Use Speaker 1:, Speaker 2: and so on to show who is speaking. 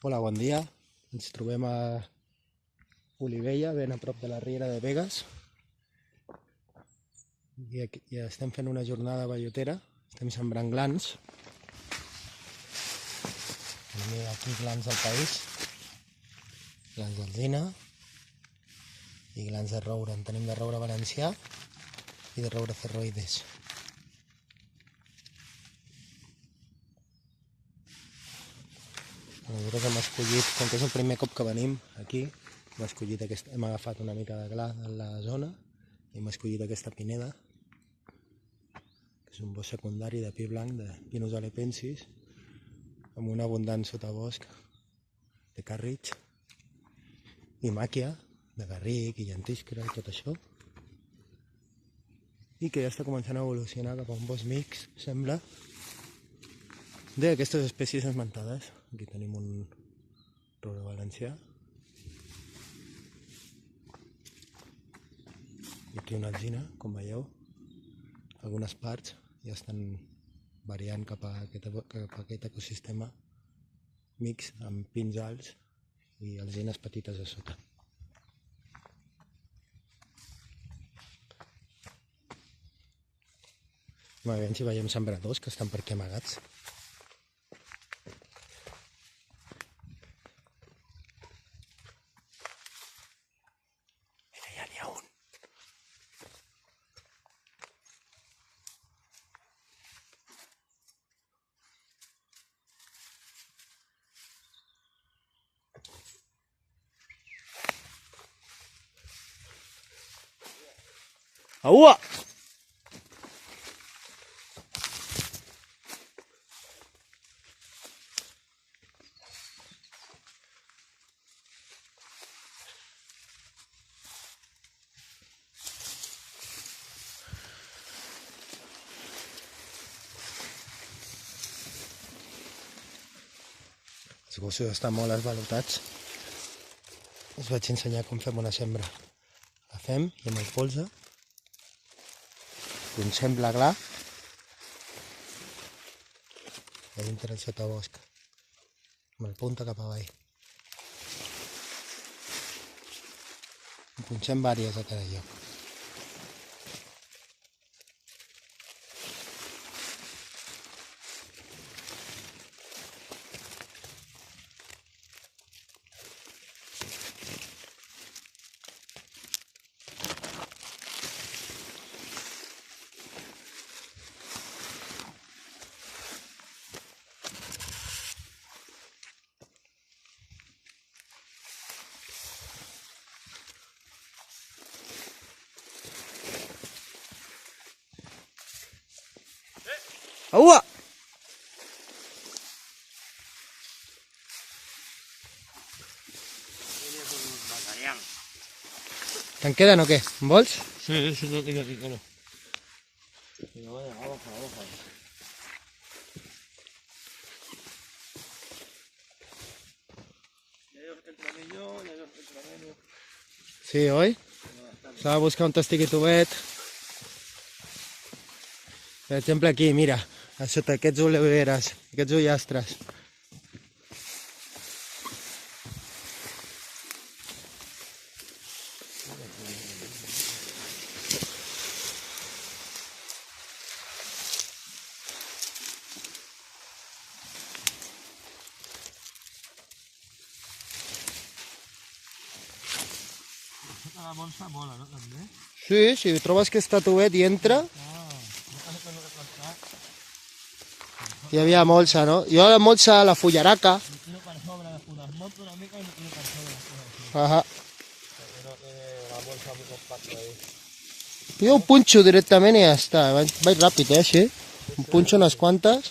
Speaker 1: Hola, bon dia. Ens trobem a Olivella, ben a prop de la Riera de Begues. I estem fent una jornada bellotera. Estem sembrant glans. Tenim aquí glans del país, glans d'alzina i glans de roure. En tenim de roure valencià i de roure ferroides. Nosaltres hem escollit, com que és el primer cop que venim aquí, hem agafat una mica de gla de la zona i hem escollit aquesta pineda, que és un bosc secundari de pi blanc, de Pinus halepensis, amb un abundant sotabosc de carritx i màquia, de garric i llentiscra i tot això, i que ja està començant a evolucionar cap a un bosc mixt, sembla, d'aquestes espècies esmentades. Aquí tenim un roure valencià i aquí una alzina, com veieu. Algunes parts ja estan variant cap a aquest ecosistema mixt amb pins alts i alzines petites a sota. A veure si veiem sembradors que estan per aquí amagats. Mira, ja n'hi ha un. Aua! Els gossos estan molt esvalotats. Us vaig ensenyar com fem una sembra. La fem i amb el polze punxem la gla a dintre el sotabosc, amb el punta cap avall. En punxem diverses a cada lloc. Aua! Te'n queden o què? En vols?
Speaker 2: Sí, no tinc aquí, no. Baja.
Speaker 1: Sí, oi? S'ha de buscar on estigui tovet. Per exemple aquí, mira, a sota aquests oliveres, aquests ullastres.
Speaker 2: La molsa mola, no, també?
Speaker 1: Sí, si trobes que està tovet i entra. Hi havia molsa, no? Jo la molsa, la fullaraca.
Speaker 2: Li tiro per sobre, les monto una mica i li tiro per sobre.
Speaker 1: Ajá.
Speaker 2: Perquè no té la bolsa muy compacta ahí.
Speaker 1: Jo ho punxo directament i ja està. Vaig ràpid, així. Em punxo unes quantes.